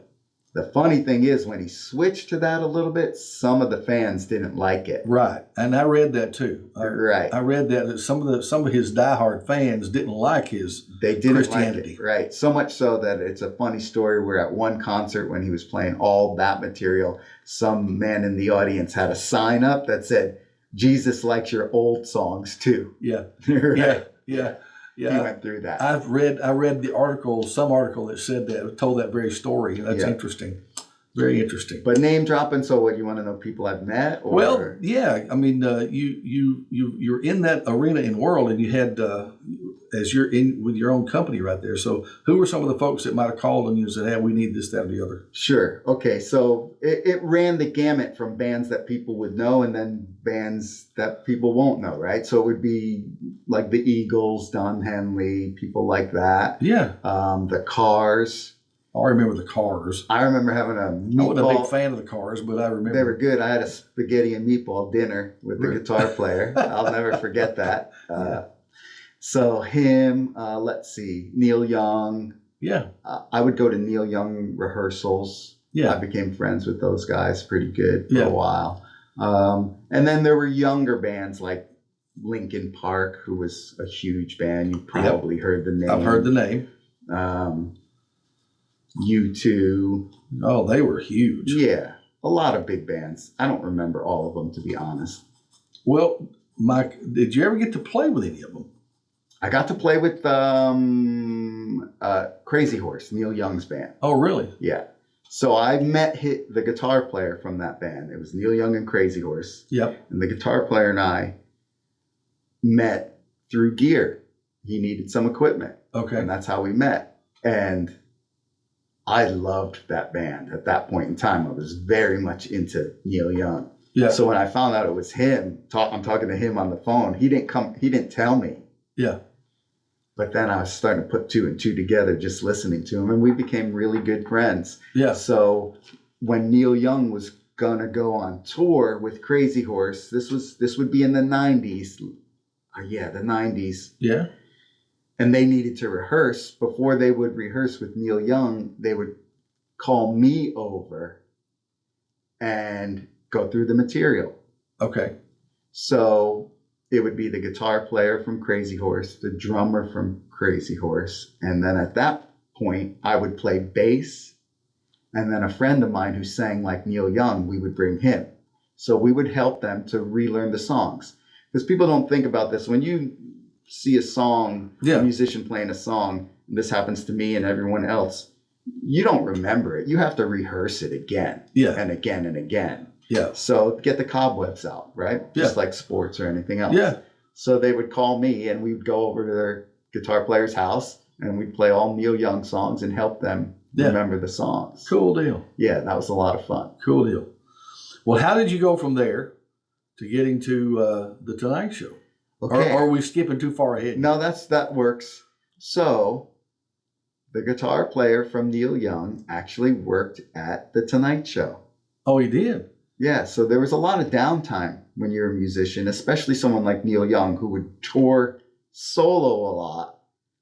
The funny thing is, when he switched to that a little bit, some of the fans didn't like it. Right, and I read that too. Right, I read that some of his diehard fans didn't like his Christianity. Like it. Right, so much so that it's a funny story where at one concert when he was playing all that material, some man in the audience had a sign up that said, "Jesus likes your old songs too." Yeah, right. Yeah. He went through that. I read the article, some article that said that, told that very story. That's interesting. Very interesting. But name dropping, so what, you want to know people I've met? Or? Well, yeah. I mean, you're in that arena and world, and you had, as you're in with your own company right there. So who were some of the folks that might have called on you and said, hey, we need this, that, or the other? Sure. Okay. So it ran the gamut from bands that people would know and then bands that people won't know, right? So it would be like the Eagles, Don Henley, people like that. Yeah. The Cars. I remember the Cars. I remember having a meatball. I wasn't a big fan of the Cars, but I remember. They were good. I had a spaghetti and meatball dinner with the guitar player. I'll never forget that. So him, let's see, Neil Young. Yeah. I would go to Neil Young rehearsals. Yeah. I became friends with those guys pretty good for a while. And then there were younger bands like Linkin Park, who was a huge band. You probably heard the name. I've heard the name. U2. Oh, they were huge. Yeah, a lot of big bands. I don't remember all of them, to be honest. Well, Mike, did you ever get to play with any of them? I got to play with Crazy Horse, Neil Young's band. Oh, really? Yeah. So I met the guitar player from that band. It was Neil Young and Crazy Horse. Yep. And the guitar player and I met through gear. He needed some equipment. Okay. And that's how we met. And I loved that band at that point in time. I was very much into Neil Young. Yeah. So when I found out it was him, I'm talking to him on the phone. He didn't tell me. Yeah. But then I was starting to put two and two together just listening to him, and we became really good friends. Yeah. So when Neil Young was gonna go on tour with Crazy Horse, this would be in the 90s. Yeah, the 90s. Yeah. And they needed to rehearse. Before they would rehearse with Neil Young, they would call me over and go through the material. Okay. So it would be the guitar player from Crazy Horse, the drummer from Crazy Horse. And then at that point, I would play bass. And then a friend of mine who sang like Neil Young, we would bring him. So we would help them to relearn the songs. Because people don't think about this. When you see a song, a musician playing a song, and this happens to me and everyone else, you don't remember it. You have to rehearse it again and again and again. Yeah. So get the cobwebs out, right? Just like sports or anything else. Yeah. So they would call me and we'd go over to their guitar player's house and we'd play all Neil Young songs and help them remember the songs. Cool deal. Yeah, that was a lot of fun. Cool deal. Well, how did you go from there to getting to the Tonight Show? Okay. Or are we skipping too far ahead? No, that works. So the guitar player from Neil Young actually worked at the Tonight Show. Oh, he did? Yeah, so there was a lot of downtime when you're a musician, especially someone like Neil Young who would tour solo a lot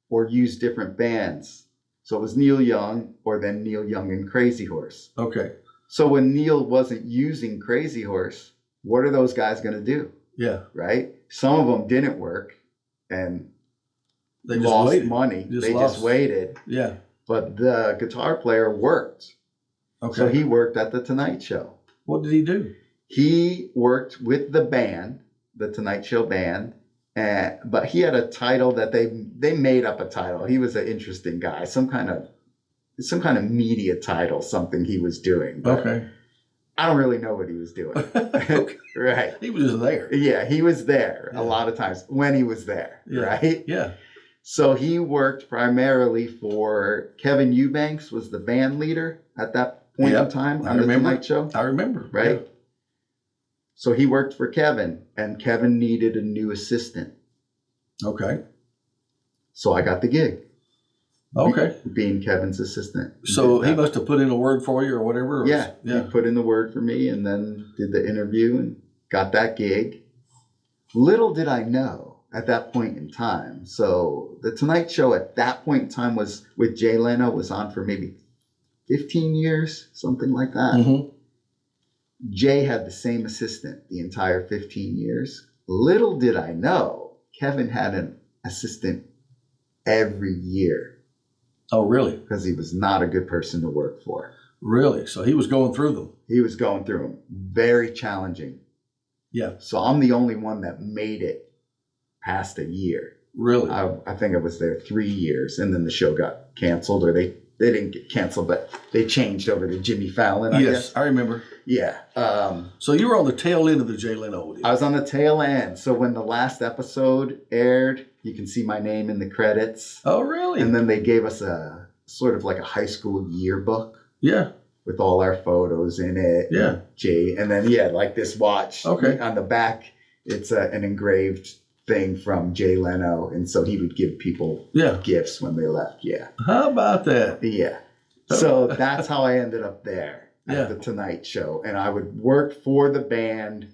or use different bands. So it was Neil Young or then Neil Young and Crazy Horse. Okay. So when Neil wasn't using Crazy Horse, what are those guys going to do? Yeah. Right? Some of them didn't work and they lost money. They just waited. Yeah. But the guitar player worked. Okay. So he worked at the Tonight Show. What did he do? He worked with the band, the Tonight Show band, but he had a title that they made up a title. He was an interesting guy, some kind of media title, something he was doing. But I don't really know what he was doing. Okay. Right. He was just there. Yeah, he was there a lot of times when he was there, right? Yeah. So he worked primarily for Kevin Eubanks, was the band leader at that point in time on the Tonight Show. I remember. Right? Yeah. So he worked for Kevin, and Kevin needed a new assistant. Okay. So I got the gig. Okay. Being Kevin's assistant. So he must have put in a word for you or whatever. Yeah. He put in the word for me and then did the interview and got that gig. Little did I know at that point in time. So the Tonight Show at that point in time was with Jay Leno, was on for maybe 15 years, something like that. Mm-hmm. Jay had the same assistant the entire 15 years. Little did I know, Kevin had an assistant every year. Oh, really? Because he was not a good person to work for. Really? So he was going through them. He was going through them. Very challenging. Yeah. So I'm the only one that made it past a year. Really? I think I was there 3 years, and then the show got canceled, or they didn't get canceled, but they changed over to Jimmy Fallon, I guess. I remember. Yeah. So you were on the tail end of the Jay Leno deal. I was on the tail end. So when the last episode aired, You can see my name in the credits. Oh, really? And then they gave us a sort of like a high school yearbook. Yeah. With all our photos in it. Yeah. And then, like this watch. Okay. On the back, it's an engraved thing from Jay Leno. And so he would give people gifts when they left. Yeah. How about that? Yeah. So that's how I ended up there at the Tonight Show. And I would work for the band,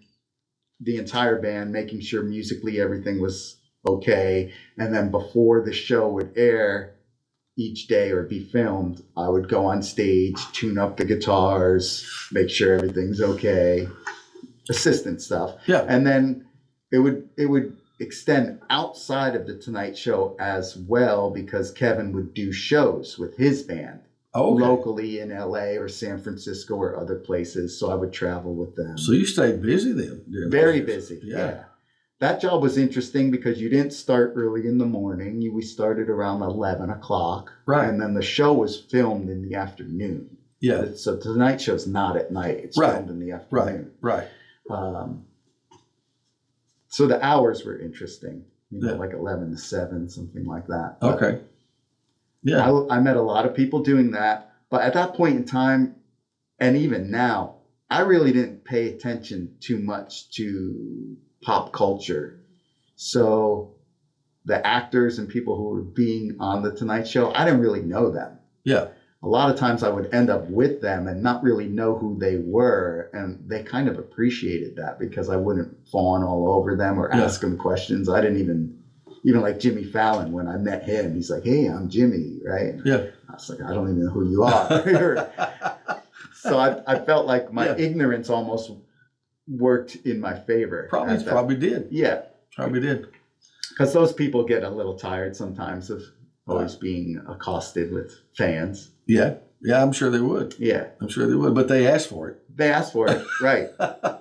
the entire band, making sure musically everything was okay. And then before the show would air each day or be filmed, I would go on stage, tune up the guitars, make sure everything's okay, assistant stuff. Yeah. And then it would extend outside of the Tonight Show as well, because Kevin would do shows with his band locally in LA or San Francisco or other places. So I would travel with them. So you stayed busy then? Very busy. Yeah. That job was interesting because you didn't start early in the morning. We started around 11 o'clock. Right. And then the show was filmed in the afternoon. Yeah. So the Tonight Show's not at night. It's filmed in the afternoon. Right. So the hours were interesting. Like 11 to 7, something like that. But okay. Yeah. I met a lot of people doing that. But at that point in time, and even now, I really didn't pay attention too much to pop culture. So the actors and people who were being on the Tonight Show, I didn't really know them. Yeah. A lot of times I would end up with them and not really know who they were. And they kind of appreciated that because I wouldn't fawn all over them or ask them questions. I didn't even like Jimmy Fallon, when I met him, he's like, "Hey, I'm Jimmy," right? Yeah. I was like, "I don't even know who you are." So I felt like my ignorance almost worked in my favor. Probably did. Yeah. Probably did. Because those people get a little tired sometimes of always being accosted with fans. Yeah. Yeah, I'm sure they would. Yeah. I'm sure they would. But they asked for it. They asked for it, right.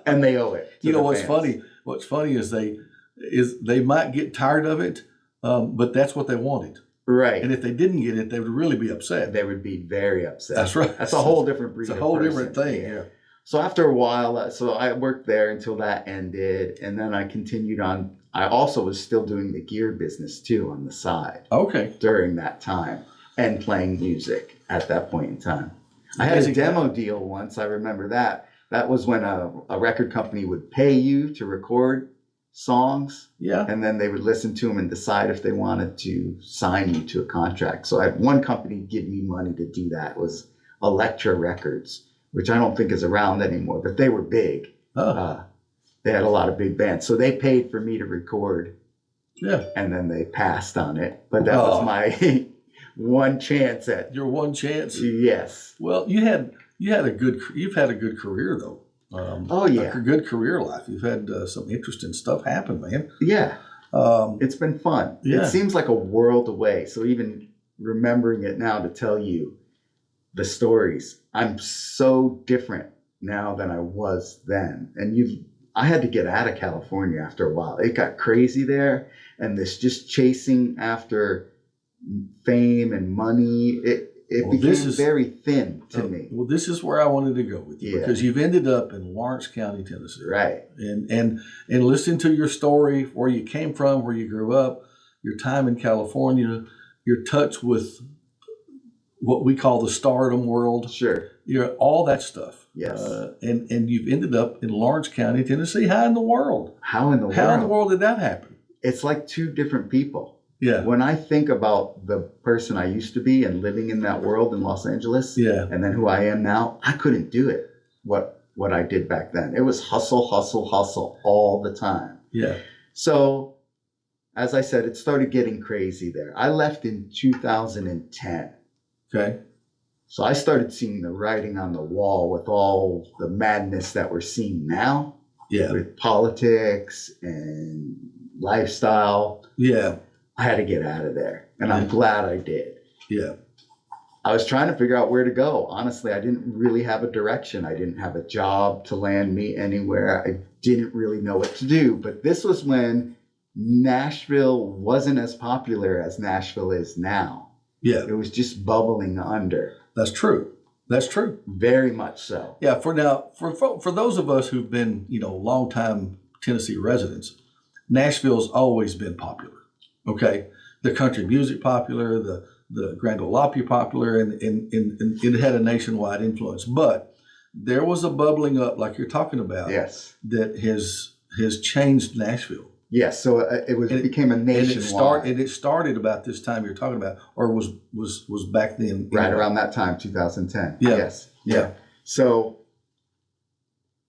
And they owe it. You know what's funny? What's funny is they might get tired of it, but that's what they wanted. Right. And if they didn't get it, they would really be upset. They would be very upset. That's right. That's a whole different breed. It's a whole different thing. Yeah. So after a while, so I worked there until that ended, and then I continued on. I also was still doing the gear business too on the side. Okay. During that time, and playing music at that point in time. I had a demo deal once. I remember that. That was when a record company would pay you to record songs. Yeah. And then they would listen to them and decide if they wanted to sign you to a contract. So I had one company give me money to do that. It was Elektra Records, which I don't think is around anymore, but they were big. Oh. They had a lot of big bands. So they paid for me to record. Yeah. And then they passed on it. But that was my one chance at. Your one chance? Yes. Well, you've had a good career though. A good career life. You've had some interesting stuff happen, man. Yeah. It's been fun. Yeah. It seems like a world away. So even remembering it now to tell you the stories, I'm so different now than I was then. And I had to get out of California after a while. It got crazy there, and this just chasing after fame and money, it became very thin to me. Well, this is where I wanted to go with you, because you've ended up in Lawrence County, Tennessee. Right. And listening to your story, where you came from, where you grew up, your time in California, your touch with what we call the stardom world. Sure. All that stuff. Yes. And you've ended up in Lawrence County, Tennessee. How in the world? How in the world did that happen? It's like two different people. Yeah. When I think about the person I used to be and living in that world in Los Angeles, and then who I am now, I couldn't do it. What I did back then. It was hustle, hustle, hustle all the time. Yeah. So, as I said, it started getting crazy there. I left in 2010. Okay. So I started seeing the writing on the wall with all the madness that we're seeing now. Yeah. With politics and lifestyle. Yeah. I had to get out of there. And I'm glad I did. Yeah. I was trying to figure out where to go. Honestly, I didn't really have a direction. I didn't have a job to land me anywhere. I didn't really know what to do. But this was when Nashville wasn't as popular as Nashville is now. Yeah. It was just bubbling under. That's true. That's true. Very much so. Yeah. For those of us who've been, longtime Tennessee residents, Nashville's always been popular. Okay, the country music popular, the Grand Ole Opry popular, and it had a nationwide influence. But there was a bubbling up, like you're talking about, Yes. that has changed Nashville. Yes. So it became a nationwide. And it started about this time you're talking about, or was back then. Right around that time, 2010. Yeah. Yes. Yeah. So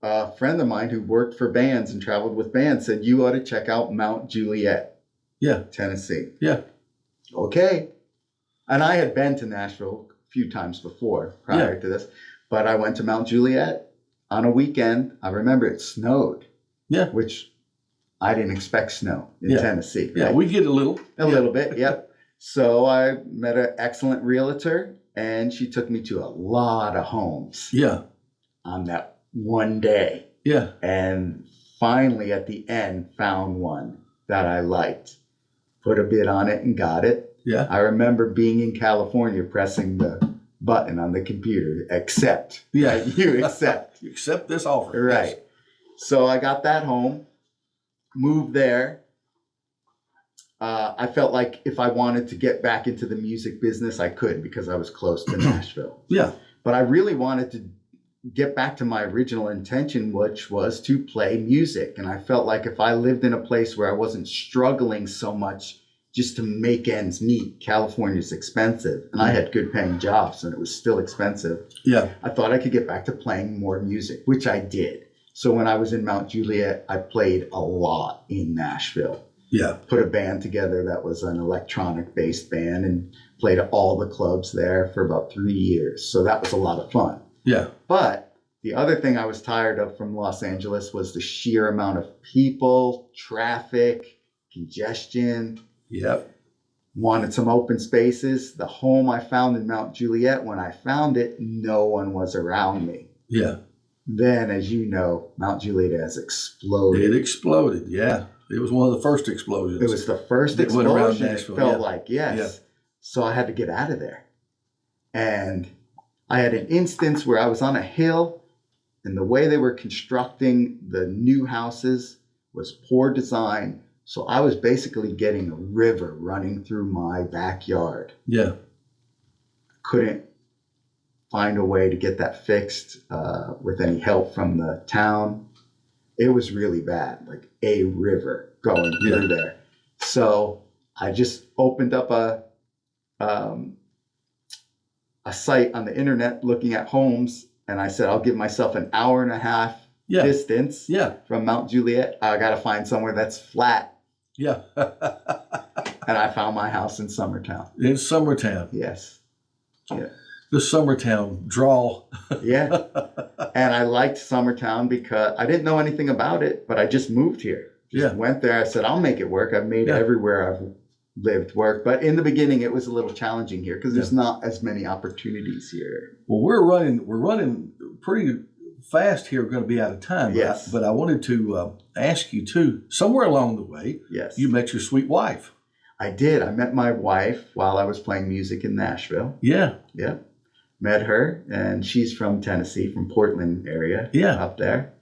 a friend of mine who worked for bands and traveled with bands said, you ought to check out Mount Juliet, Yeah. Tennessee. Yeah. Okay. And I had been to Nashville a few times before prior to this, but I went to Mount Juliet on a weekend. I remember it snowed. Yeah. Which I didn't expect snow in Tennessee. Yeah, right? we get a little. A little bit, yep. So I met an excellent realtor, and she took me to a lot of homes on that one day. Yeah. And finally, at the end, found one that I liked. Put a bid on it and got it. Yeah. I remember being in California pressing the button on the computer, accept. Yeah. Right? You accept. You accept this offer. Right. Yes. So I got that home, moved there. I felt like if I wanted to get back into the music business, I could because I was close to Nashville. Yeah. But I really wanted to get back to my original intention, which was to play music. And I felt like if I lived in a place where I wasn't struggling so much just to make ends meet, California's expensive. And I had good paying jobs and it was still expensive. Yeah. I thought I could get back to playing more music, which I did. So when I was in Mount Juliet, I played a lot in Nashville. Yeah. Put a band together that was an electronic-based band and played at all the clubs there for about 3 years. So that was a lot of fun. Yeah. But the other thing I was tired of from Los Angeles was the sheer amount of people, traffic, congestion. Yep. Wanted some open spaces. The home I found in Mount Juliet, when I found it, no one was around me. Yeah. Then, as you know, Mount Juliet has exploded. It exploded. Yeah. It was one of the first explosions. It was the first That went around explosion. Nashville, It felt yeah. like, yes. Yeah. So I had to get out of there. And I had an instance where I was on a hill, and the way they were constructing the new houses was poor design. So I was basically getting a river running through my backyard. Yeah. Couldn't find a way to get that fixed with any help from the town. It was really bad, like a river going through there. So I just opened up a site on the internet looking at homes, and I said, I'll give myself an hour and a half distance from Mount Juliet. I got to find somewhere that's flat. Yeah. And I found my house in Summertown. In Summertown. Yes. Yeah. The Summertown drawl. Yeah. And I liked Summertown because I didn't know anything about it, but I just moved here. Just went there. I said, I'll make it work. I've made everywhere I've lived work. But in the beginning, it was a little challenging here because there's not as many opportunities here. Well, we're running pretty fast here. We're going to be out of time. Yes. But I wanted to ask you too, somewhere along the way, you met your sweet wife. I did. I met my wife while I was playing music in Nashville. Yeah. Yeah. Met her, and she's from Tennessee, from Portland area. Up there.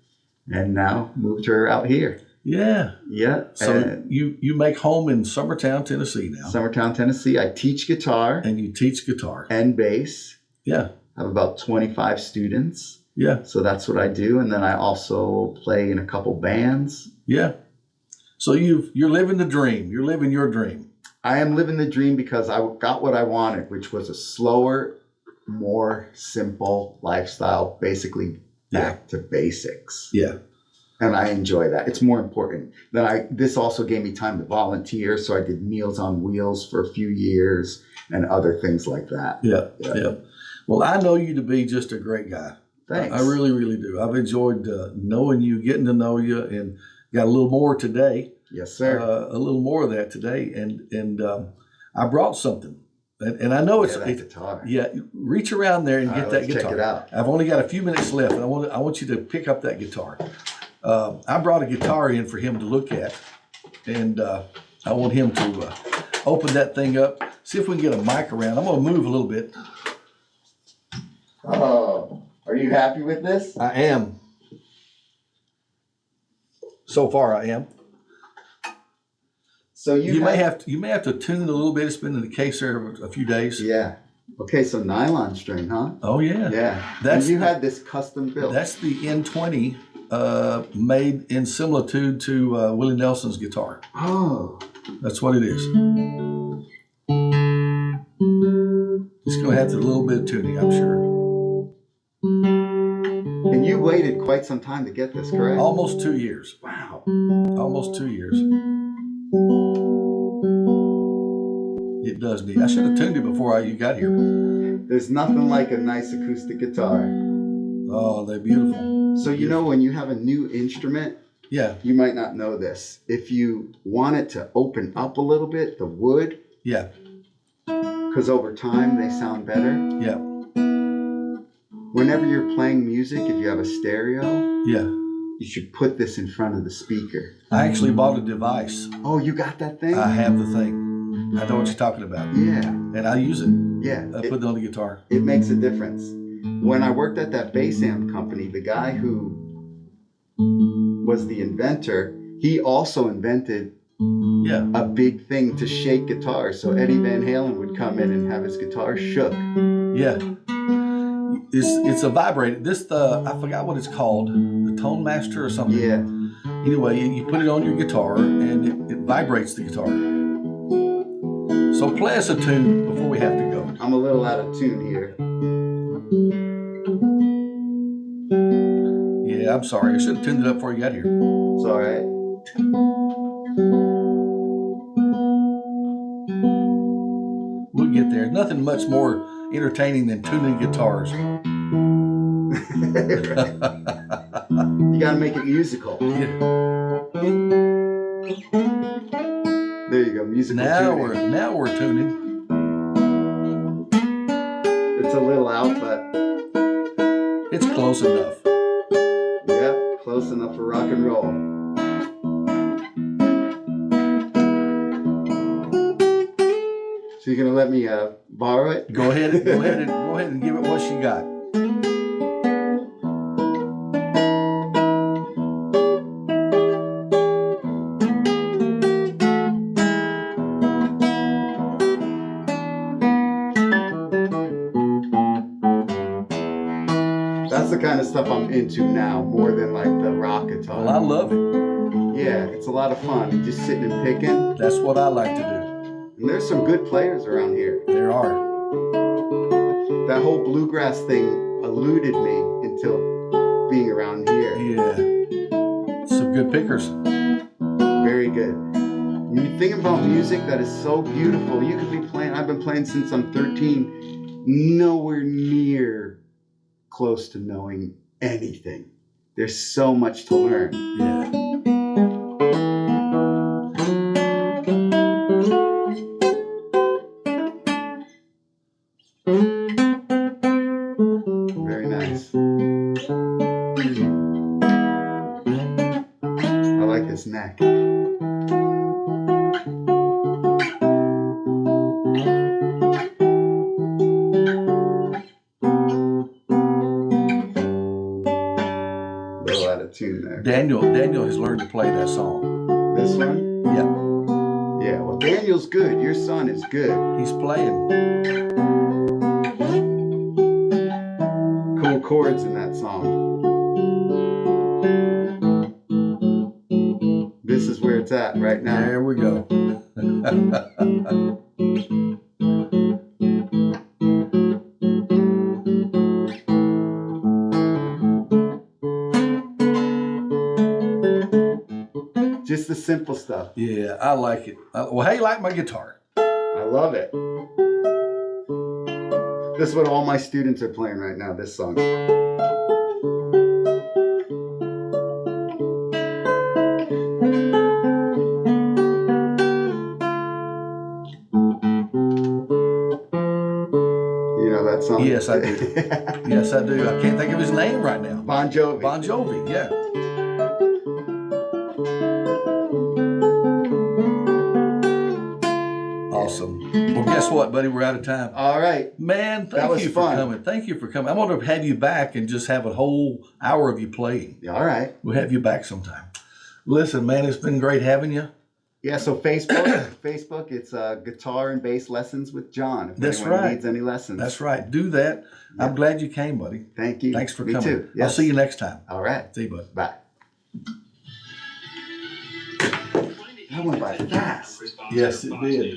And now moved her out here. Yeah. Yeah. So you make home in Summertown, Tennessee now. Summertown, Tennessee. I teach guitar. And you teach guitar. And bass. Yeah. I have about 25 students. Yeah. So that's what I do. And then I also play in a couple bands. Yeah. So you're living the dream. You're living your dream. I am living the dream because I got what I wanted, which was a slower, more simple lifestyle, basically back to basics. Yeah. And I enjoy that. It's more important. This also gave me time to volunteer. So I did Meals on Wheels for a few years and other things like that. Yeah. Well, I know you to be just a great guy. Thanks. I really, really do. I've enjoyed knowing you, getting to know you, and got a little more today. Yes, sir. A little more of that today. And I brought something. And I know it's guitar. Yeah, reach around there and get that guitar. Check it out. I've only got a few minutes left, and I want you to pick up that guitar. I brought a guitar in for him to look at, and I want him to open that thing up, see if we can get a mic around. I'm going to move a little bit. Oh, are you happy with this? I am. So far, I am. So you may have to tune a little bit. It's been in the case there a few days. Yeah. Okay, so nylon string, huh? Oh yeah. Yeah. That's and you had this custom built. That's the N20 made in similitude to Willie Nelson's guitar. Oh. That's what it is. It's going to have to do a little bit of tuning, I'm sure. And you waited quite some time to get this, correct? Almost 2 years. Wow. Almost 2 years. It does need. I should have tuned it before you got here. There's nothing like a nice acoustic guitar. Oh, they're beautiful. So you know when you have a new instrument, yeah, you might not know this. If you want it to open up a little bit, the wood, yeah, because over time they sound better. yeah. Whenever you're playing music, if you have a stereo, yeah, you should put this in front of the speaker. I actually bought a device. Oh, you got that thing? I have the thing. I know what you're talking about. Yeah. And I use it. Yeah. I put it on the guitar. It makes a difference. When I worked at that bass amp company, the guy who was the inventor, he also invented a big thing to shake guitars. So Eddie Van Halen would come in and have his guitar shook. Yeah. It's a vibrator. I forgot what it's called. The Tone Master or something. Yeah. Anyway, you put it on your guitar and it vibrates the guitar. So play us a tune before we have to go. I'm a little out of tune here. Yeah, I'm sorry. I should have tuned it up before you got here. It's all right. We'll get there. Nothing much more entertaining than tuning guitars. You got to make it musical. Yeah. There you go, musical tuning. Now we're tuning. It's a little out, but it's close enough. Yep, close enough for rock and roll. So you're gonna let me borrow it? Go ahead and give it what she got. That's the kind of stuff I'm into now, more than like the rock guitar. Well, I love it. Yeah, it's a lot of fun. You're just sitting and picking. That's what I like to do. And there's some good players around here. There are. That whole bluegrass thing eluded me until being around here. Yeah. Some good pickers. Very good. When you think about music that is so beautiful, you could be playing, I've been playing since I'm 13, nowhere near close to knowing anything. There's so much to learn. Yeah. Very nice. I like this neck. Little out of tune there. Daniel has learned to play that song. This one? Yeah. Yeah, well, Daniel's good. Your son is good. He's playing. Cool chords in that song. This is where it's at right now. There we go. Just the simple stuff. Yeah, I like it. Well, how you like my guitar? I love it. This is what all my students are playing right now, this song. You know that song? Yes, I do. Yes, I do. I can't think of his name right now. Bon Jovi. Bon Jovi, yeah. Awesome. Well, guess what, buddy? We're out of time. All right. Man, That thank was you for fun. coming. Thank you for coming. I'm going to have you back and just have a whole hour of you playing. All right. We'll have you back sometime. Listen, man, it's been great having you. Yeah, so Facebook, it's guitar and bass lessons with John. If That's anyone right. needs any lessons. That's right. Do that. Yeah. I'm glad you came, buddy. Thank you. Thanks for Me coming. too. Yes. I'll see you next time. All right. See you, bud. Bye. That went by fast. Yes, it did.